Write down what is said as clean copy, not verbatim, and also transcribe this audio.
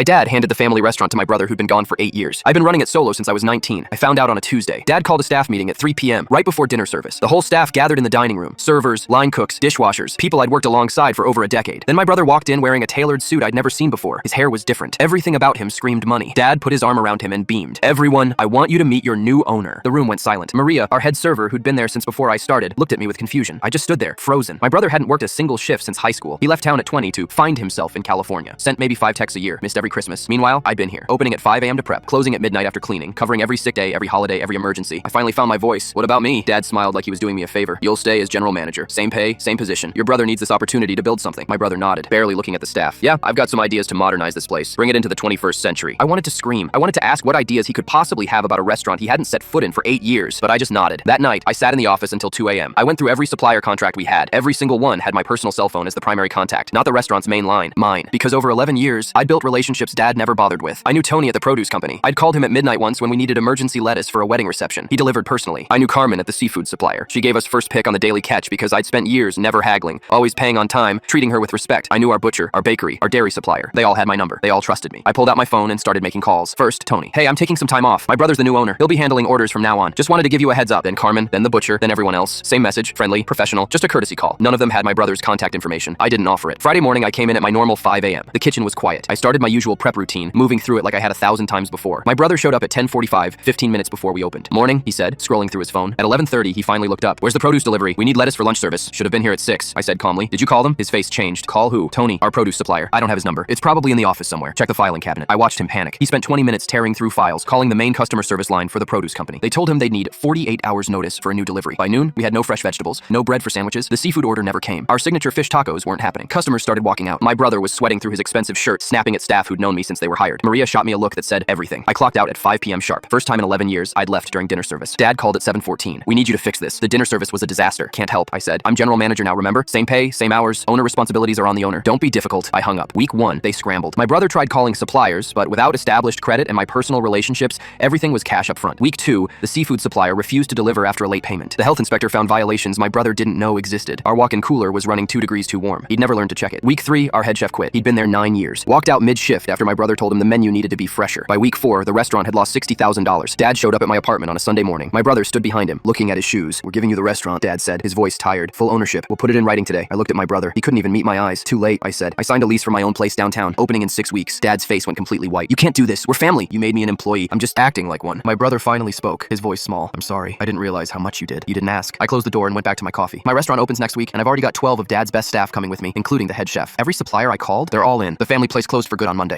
My dad handed the family restaurant to my brother who'd been gone for 8 years. I've been running it solo since I was 19. I found out on a Tuesday. Dad called a staff meeting at 3 p.m. right before dinner service. The whole staff gathered in the dining room. Servers, line cooks, dishwashers, people I'd worked alongside for over a decade. Then my brother walked in wearing a tailored suit I'd never seen before. His hair was different. Everything about him screamed money. Dad put his arm around him and beamed. "Everyone, I want you to meet your new owner." The room went silent. Maria, our head server who'd been there since before I started, looked at me with confusion. I just stood there, frozen. My brother hadn't worked a single shift since high school. He left town at 20 to find himself in California. Sent maybe 5 texts a year, missed every Christmas. Meanwhile, I'd been here, opening at 5 a.m. to prep, closing at midnight after cleaning, covering every sick day, every holiday, every emergency. I finally found my voice. "What about me?" Dad smiled like he was doing me a favor. "You'll stay as general manager. Same pay, same position. Your brother needs this opportunity to build something." My brother nodded, barely looking at the staff. "Yeah, I've got some ideas to modernize this place. Bring it into the 21st century." I wanted to scream. I wanted to ask what ideas he could possibly have about a restaurant he hadn't set foot in for 8 years, but I just nodded. That night, I sat in the office until 2 a.m. I went through every supplier contract we had. Every single one had my personal cell phone as the primary contact, not the restaurant's main line, mine. Because over 11 years, I'd built relationships Dad never bothered with. I knew Tony at the produce company. I'd called him at midnight once when we needed emergency lettuce for a wedding reception. He delivered personally. I knew Carmen at the seafood supplier. She gave us first pick on the daily catch because I'd spent years never haggling, always paying on time, treating her with respect. I knew our butcher, our bakery, our dairy supplier. They all had my number. They all trusted me. I pulled out my phone and started making calls. First, Tony. "Hey, I'm taking some time off. My brother's the new owner. He'll be handling orders from now on. Just wanted to give you a heads up." Then Carmen, then the butcher, then everyone else. Same message, friendly, professional, just a courtesy call. None of them had my brother's contact information. I didn't offer it. Friday morning, I came in at my normal 5 a.m. The kitchen was quiet. I started my usual prep routine, moving through it like I had 1,000 times before. My brother showed up at 10:45, 15 minutes before we opened. "Morning," he said, scrolling through his phone. At 11:30, he finally looked up. "Where's the produce delivery? We need lettuce for lunch service. Should have been here at 6, I said calmly. "Did you call them?" His face changed. "Call who?" "Tony, our produce supplier. I don't have his number. It's probably in the office somewhere. Check the filing cabinet." I watched him panic. He spent 20 minutes tearing through files, calling the main customer service line for the produce company. They told him they'd need 48 hours notice for a new delivery. By noon, we had no fresh vegetables, no bread for sandwiches. The seafood order never came. Our signature fish tacos weren't happening. Customers started walking out. My brother was sweating through his expensive shirt, snapping at staff who'd known me since they were hired. Maria shot me a look that said everything. I clocked out at 5 p.m. sharp. First time in 11 years, I'd left during dinner service. Dad called at 7:14. "We need you to fix this. The dinner service was a disaster. Can't help," I said. "I'm general manager now, remember? Same pay, same hours. Owner responsibilities are on the owner. Don't be difficult." I hung up. Week 1, they scrambled. My brother tried calling suppliers, but without established credit and my personal relationships, everything was cash up front. Week 2, the seafood supplier refused to deliver after a late payment. The health inspector found violations my brother didn't know existed. Our walk-in cooler was running 2 degrees too warm. He'd never learned to check it. Week 3, our head chef quit. He'd been there 9 years. Walked out mid-shift after my brother told him the menu needed to be fresher. By week 4, the restaurant had lost $60,000. Dad showed up at my apartment on a Sunday morning. My brother stood behind him, looking at his shoes. "We're giving you the restaurant," Dad said, his voice tired. "Full ownership. We'll put it in writing today." I looked at my brother. He couldn't even meet my eyes. "Too late," I said. "I signed a lease for my own place downtown, opening in 6 weeks. Dad's face went completely white. "You can't do this. We're family. You made me an employee. I'm just acting like one." My brother finally spoke, his voice small. "I'm sorry. I didn't realize how much you did. You didn't ask." I closed the door and went back to my coffee. My restaurant opens next week, and I've already got 12 of Dad's best staff coming with me, including the head chef. Every supplier I called, they're all in. The family place closed for good on Monday.